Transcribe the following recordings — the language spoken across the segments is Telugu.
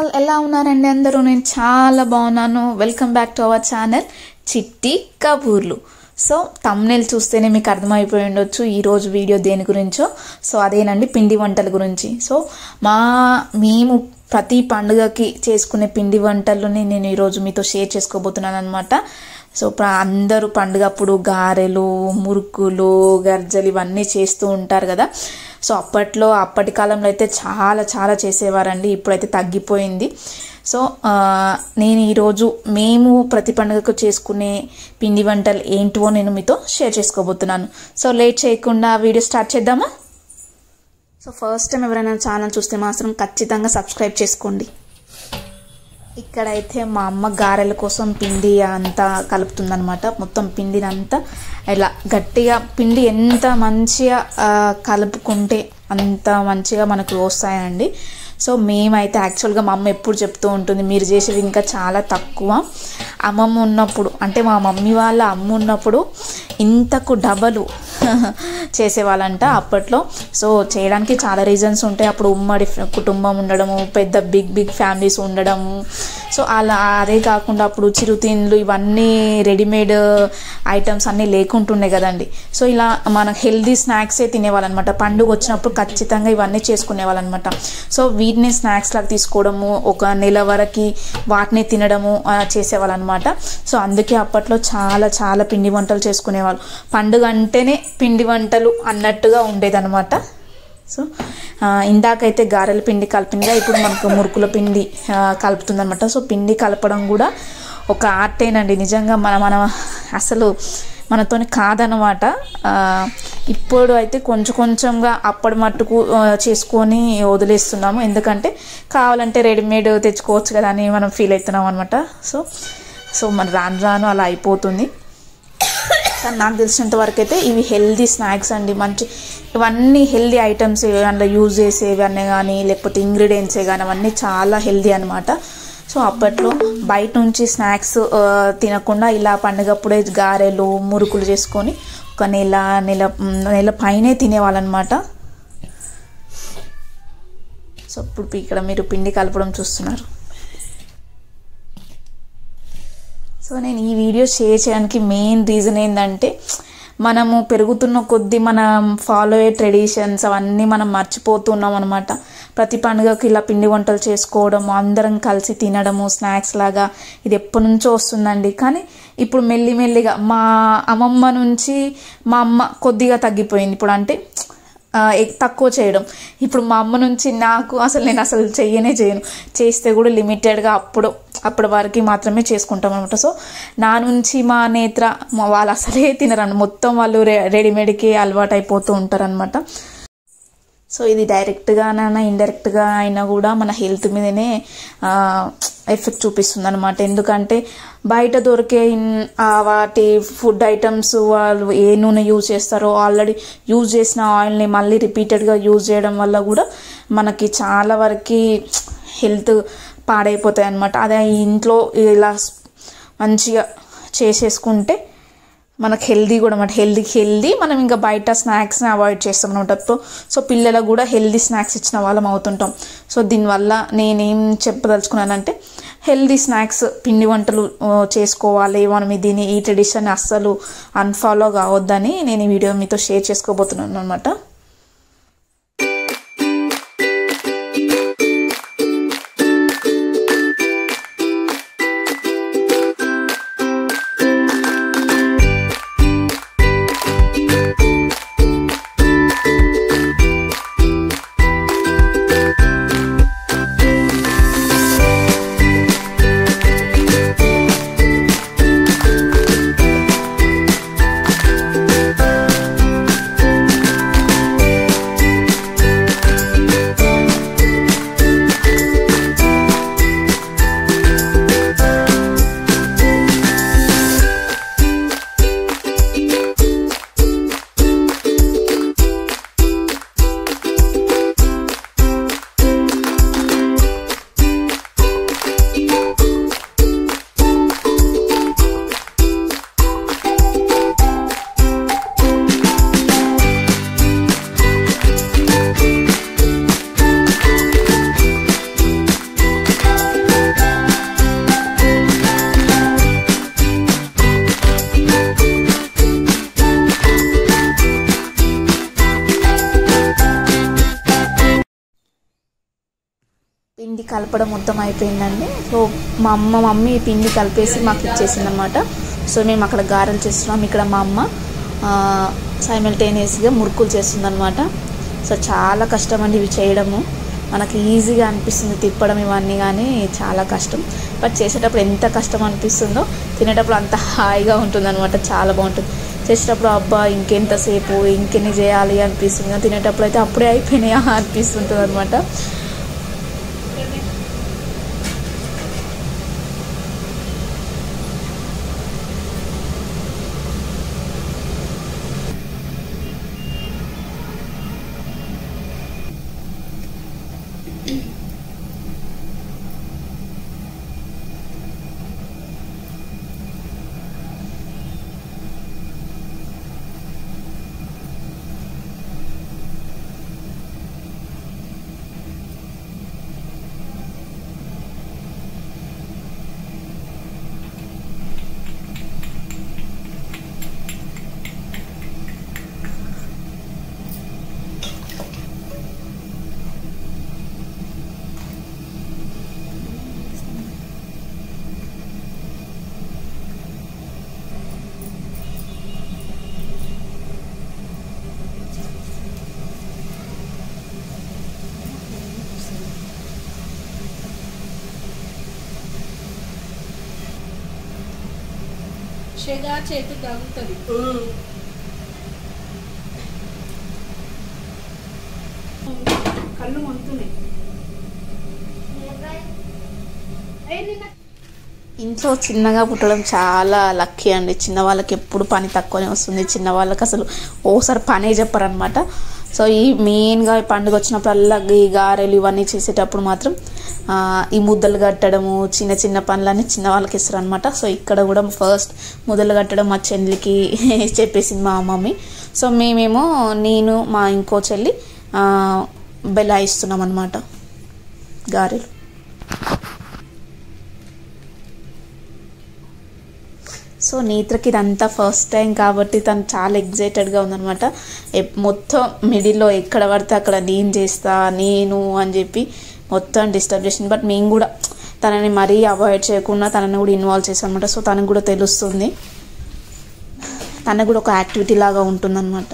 ఆల్ ఎలా ఉన్నారండి అందరూ? నేను చాలా బాగున్నాను. Welcome back to our channel చిట్టి కబూర్లు. సో థంబ్నెయిల్ చూస్తేనే మీకు అర్థమైపోయి ఉండొచ్చు ఈరోజు వీడియో దేని గురించో. సో అదేనండి, పిండి వంటల గురించి. సో మేము ప్రతి పండుగకి చేసుకునే పిండి వంటలని నేను ఈరోజు మీతో షేర్ చేసుకోబోతున్నాను అనమాట. సో అందరూ పండుగప్పుడు గారెలు, మురుకులు, గర్జలు ఇవన్నీ చేస్తూ ఉంటారు కదా. సో అప్పటి కాలంలో అయితే చాలా చేసేవారండి. ఇప్పుడైతే తగ్గిపోయింది. సో నేను ఈరోజు మేము ప్రతి పండుగకు చేసుకునే పిండి వంటలు ఏంటివో నేను మీతో షేర్ చేసుకోబోతున్నాను. సో లేట్ చేయకుండా వీడియో స్టార్ట్ చేద్దామా? సో ఫస్ట్ టైం ఎవరైనా ఛానల్ చూస్తే మాత్రం ఖచ్చితంగా సబ్స్క్రైబ్ చేసుకోండి. ఇక్కడైతే మా అమ్మ గారెల కోసం పిండి అంతా కలుపుతుందనమాట. మొత్తం పిండిని అంతా ఇలా గట్టిగా, పిండి ఎంత మంచిగా కలుపుకుంటే అంత మంచిగా మనకు వస్తాయండి. సో మేమైతే యాక్చువల్గా మా అమ్మ ఎప్పుడు చెప్తూ ఉంటుంది, మీరు చేసేది ఇంకా చాలా తక్కువ. అమ్మమ్మ ఉన్నప్పుడు, అంటే మా మమ్మీ వాళ్ళ అమ్మ ఉన్నప్పుడు ఇంతకు డబలు చేసేవాళ్ళంట అప్పట్లో. సో చేయడానికి చాలా రీజన్స్ ఉంటాయి. అప్పుడు ఉమ్మడి కుటుంబం ఉండడము, పెద్ద బిగ్ ఫ్యామిలీస్ ఉండడము. సో అలా అదే కాకుండా అప్పుడు చిరుతిండ్లు ఇవన్నీ రెడీమేడ్ ఐటమ్స్ అన్నీ లేకుంటుండే కదండి. సో ఇలా మనకు హెల్దీ స్నాక్సే తినేవాళ్ళనమాట. పండుగ వచ్చినప్పుడు ఖచ్చితంగా ఇవన్నీ చేసుకునేవాళ్ళనమాట. సో వీటిని స్నాక్స్ లాగా తీసుకోవడము, ఒక నెల వరకు వాటిని తినడము చేసేవాళ్ళనమాట. సో అందుకే అప్పట్లో చాలా పిండి వంటలు చేసుకునేవాళ్ళు. పండుగ అంటేనే పిండి వంటలు అన్నట్టుగా ఉండేదన్నమాట. సో ఇందాకైతే గారెల పిండి కలిపిందిగా, ఇప్పుడు మనకు మురుకుల పిండి కలుపుతుందన్నమాట. సో పిండి కలపడం కూడా ఒక ఆర్టేనండి నిజంగా. మన అసలు మనతోని కాదనమాట. ఇప్పుడు అయితే కొంచెంగా అప్పటి మట్టుకు చేసుకొని వదిలేస్తున్నాము. ఎందుకంటే కావాలంటే రెడీమేడ్ తెచ్చుకోవచ్చు కదా అని మనం ఫీల్ అవుతున్నాం అనమాట. సో మన రాను అలా అయిపోతుంది. కానీ నాకు తెలిసినంత వరకు అయితే ఇవి హెల్దీ స్నాక్స్ అండి. ఇవన్నీ హెల్దీ ఐటమ్స్, అందులో యూజ్ చేసేవన్నీ కానీ లేకపోతే ఇంగ్రీడియంట్సే కానీ అవన్నీ చాలా హెల్దీ అనమాట. సో అప్పట్లో బయట నుంచి స్నాక్స్ తినకుండా ఇలా పండుగప్పుడే గారెలు, మురుకులు చేసుకొని ఒక నెల పైనే తినేవాళ్ళనమాట. సో ఇప్పుడు ఇక్కడ మీరు పిండి కలపడం చూస్తున్నారు. సో నేను ఈ వీడియో షేర్ చేయడానికి మెయిన్ రీజన్ ఏంటంటే, మనము పెరుగుతున్న కొద్దీ మనం ఫాలో అయ్యే ట్రెడిషన్స్ అవన్నీ మనం మర్చిపోతున్నాం అనమాట. ప్రతి పండుగకి ఇలా పిండి వంటలు చేసుకోవడము, అందరం కలిసి తినడము స్నాక్స్ లాగా, ఇది ఎప్పటి నుంచో వస్తుందండి. కానీ ఇప్పుడు మెల్లిగా మా అమ్మమ్మ నుంచి మా అమ్మ కొద్దిగా తగ్గిపోయింది ఇప్పుడు, అంటే తక్కువ చేయడం. ఇప్పుడు మా అమ్మ నుంచి నాకు నేను అసలు చేయను. చేస్తే కూడా లిమిటెడ్గా అప్పటి వరకు మాత్రమే చేసుకుంటాం అనమాట. సో నా నుంచి మా నేత్ర వాళ్ళు అసలే తినరండి. మొత్తం వాళ్ళు రెడీమేడ్కి అలవాటు అయిపోతూ ఉంటారు అనమాట. సో ఇది డైరెక్ట్గానైనా ఇండైరెక్ట్గా అయినా కూడా మన హెల్త్ మీదనే ఎఫెక్ట్ చూపిస్తుంది అనమాట. ఎందుకంటే బయట దొరికే వాటి ఫుడ్ ఐటమ్స్ వాళ్ళు ఏ నూనె యూజ్ చేస్తారో, ఆల్రెడీ యూజ్ చేసిన ఆయిల్ని మళ్ళీ రిపీటెడ్గా యూజ్ చేయడం వల్ల కూడా మనకి చాలా వరకు హెల్త్ పాడైపోతాయి అనమాట. అదే ఇంట్లో ఇలా మంచిగా చేసేసుకుంటే మనకు హెల్దీ కూడా అన్నమాట. హెల్దీ మనం ఇంకా బయట స్నాక్స్ని అవాయిడ్ చేస్తాం అనమాట. సో పిల్లలకు కూడా హెల్దీ స్నాక్స్ ఇచ్చిన వాళ్ళం అవుతుంటాం. సో దీనివల్ల నేనేం చెప్పదలుచుకున్నానంటే, హెల్దీ స్నాక్స్ పిండి వంటలు చేసుకోవాలి. మనం ఈ ట్రెడిషన్ అస్సలు అన్ఫాలో కావద్దని నేను ఈ వీడియో మీతో షేర్ చేసుకోబోతున్నాను అనమాట. పిండి కలపడం మొత్తం అయిపోయిందండి. సో మా మమ్మీ పిండి కలిపేసి మాకు ఇచ్చేసింది అనమాట. సో మేము అక్కడ గారెలు చేస్తున్నాం, ఇక్కడ మా అమ్మ సైమల్టేనియస్గా మురుకులు చేస్తుంది అనమాట. సో చాలా కష్టం అండి ఇవి చేయడము. మనకి ఈజీగా అనిపిస్తుంది తిప్పడం ఇవన్నీ, కానీ చాలా కష్టం. బట్ చేసేటప్పుడు ఎంత కష్టం అనిపిస్తుందో తినేటప్పుడు అంత హాయిగా ఉంటుంది అనమాట. చాలా బాగుంటుంది. చేసేటప్పుడు అబ్బా ఇంకెంతసేపు ఇంకెన్ని చేయాలి అనిపిస్తుంది, తినేటప్పుడు అయితే అప్పుడే అయిపోయినాయా అనిపిస్తుంటుంది అనమాట. షెగా చేతి తగ్గుతుంది. కళ్ళు మంతున్నాయి. ఇంట్లో చిన్నగా పుట్టడం చాలా లక్కీ అండి. చిన్న వాళ్ళకి ఎప్పుడు పని తక్కువనే వస్తుంది. చిన్న వాళ్ళకి అసలు ఓసారి పనే చెప్పారనమాట. సో ఈ మెయిన్గా పండుగ వచ్చినప్పుడల్లా ఈ గారెలు ఇవన్నీ చేసేటప్పుడు మాత్రం ఈ ముద్దలు కట్టడము చిన్న చిన్న పనులన్నీ చిన్న వాళ్ళకి ఇస్తారు అనమాట. సో ఇక్కడ కూడా ఫస్ట్ ముద్దలు కట్టడం మా చెల్లికి చెప్పేసింది మా మమ్మీ. సో మేమేమో నేను మా ఇంకో చెల్లి బెల్లాయిస్తున్నాం అనమాట గారెలు. సో నేత్రకి ఇదంతా ఫస్ట్ టైం కాబట్టి తను చాలా ఎగ్జైటెడ్గా ఉందనమాట. మొత్తం మిడిల్లో ఎక్కడ పడితే అక్కడ నేను చేస్తా నేను అని చెప్పి మొత్తం డిస్టర్బ్ చేసింది. బట్ మేము కూడా తనని మరీ అవాయిడ్ చేయకుండా తనని కూడా ఇన్వాల్వ్ చేసాం అనమాట. సో తనకు కూడా తెలుస్తుంది, తనకు కూడా ఒక యాక్టివిటీ లాగా ఉంటుందన్నమాట.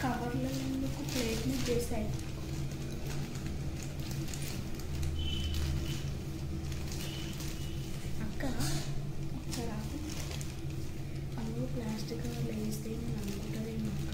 కవర్లకు ప్లేట్ని చేసాయి. అక్క ఒకసారి అందులో ప్లాస్టిక్ కవర్లు వేస్తే నేను అనుకుంటారేమో అక్క.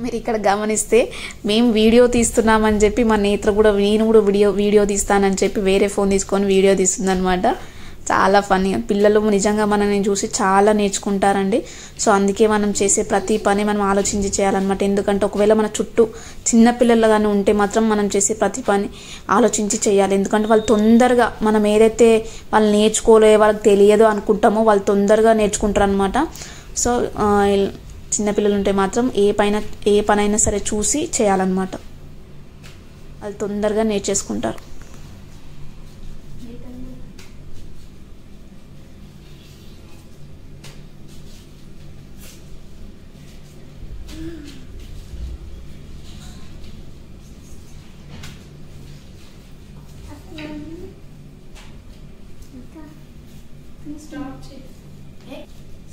మీరు ఇక్కడ గమనిస్తే మేము వీడియో తీస్తున్నామని చెప్పి మా నేత్ర కూడా నేను కూడా వీడియో తీస్తానని చెప్పి వేరే ఫోన్ తీసుకొని వీడియో తీస్తుందన్నమాట. చాలా ఫన్నీ. పిల్లలు నిజంగా మనల్ని చూసి చాలా నేర్చుకుంటారండి. సో అందుకే మనం చేసే ప్రతి పని మనం ఆలోచించి చేయాలన్నమాట. ఎందుకంటే ఒకవేళ మన చుట్టూ చిన్నపిల్లలు కానీ ఉంటే మాత్రం మనం చేసే ప్రతి పని ఆలోచించి చేయాలి. ఎందుకంటే వాళ్ళు తొందరగా మనం ఏదైతే వాళ్ళు నేర్చుకోలే వాళ్ళకి తెలియదు అనుకుంటామో వాళ్ళు తొందరగా నేర్చుకుంటారు అనమాట. సో చిన్నపిల్లలు ఉంటే మాత్రం ఏ పనైనా సరే చూసి చేయాలన్నమాట. వాళ్ళు తొందరగా నేర్చేసుకుంటారు.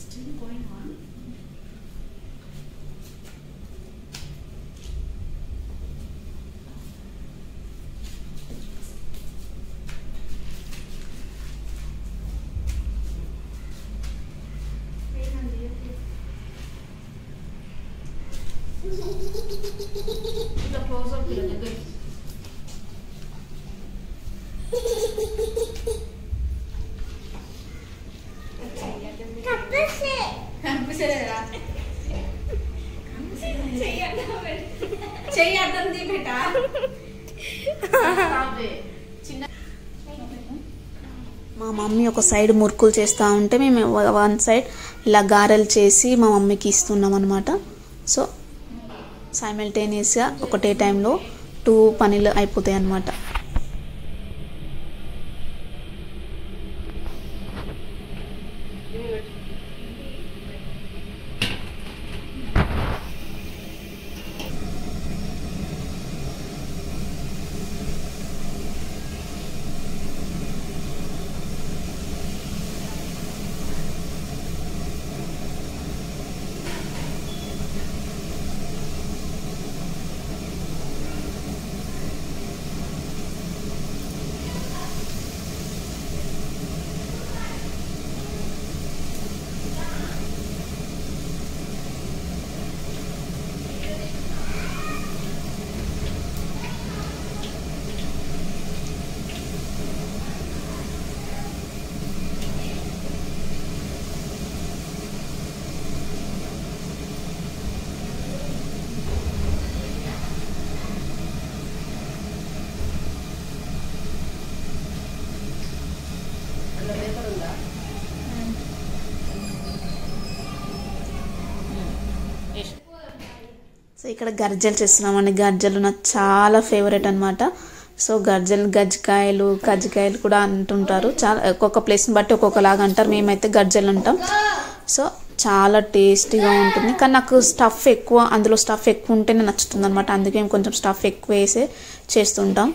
Still going on. The close up here. మా మమ్మీ ఒక సైడ్ మురుకులు చేస్తూ ఉంటే మేము వన్ సైడ్ ఇలా గారెలు చేసి మా మమ్మీకి ఇస్తున్నాం అనమాట. సో సైమల్టేనియస్గా ఒకటే టైంలో 2 పనులు అయిపోతాయి అన్నమాట. సో ఇక్కడ గర్జలు చేస్తున్నామండి. గర్జలు నాకు చాలా ఫేవరెట్ అనమాట. సో గర్జలు కజ్జికాయలు కూడా అంటుంటారు. చాలా ఒక్కొక్క ప్లేస్ని బట్టి ఒక్కొక్కలాగా అంటారు. మేమైతే గర్జలు అంటాం. సో చాలా టేస్టీగా ఉంటుంది. కానీ నాకు అందులో స్టఫ్ ఎక్కువ ఉంటేనే నచ్చుతుంది అనమాట. అందుకే మేము కొంచెం స్టఫ్ ఎక్కువ వేసే చేస్తుంటాం.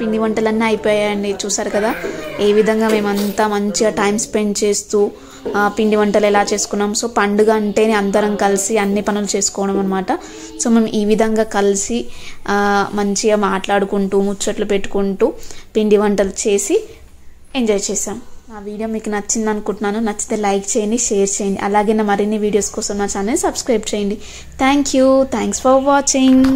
పిండి వంటలన్నీ అయిపోయాయండి. చూసారు కదా ఏ విధంగా మేమంతా మంచిగా టైం స్పెండ్ చేస్తూ పిండి వంటలు ఎలా చేసుకున్నాం. సో పండుగ అంటేనే అందరం కలిసి అన్ని పనులు చేసుకోవడం అనమాట. సో మేము ఈ విధంగా కలిసి మంచిగా మాట్లాడుకుంటూ ముచ్చట్లు పెట్టుకుంటూ పిండి వంటలు చేసి ఎంజాయ్ చేసాం. నా వీడియో మీకు నచ్చింది అనుకుంటున్నాను. నచ్చితే లైక్ చేయండి, షేర్ చేయండి. అలాగే నా మరిన్ని వీడియోస్ కోసం నా ఛానల్ సబ్స్క్రైబ్ చేయండి. Thanks for watching.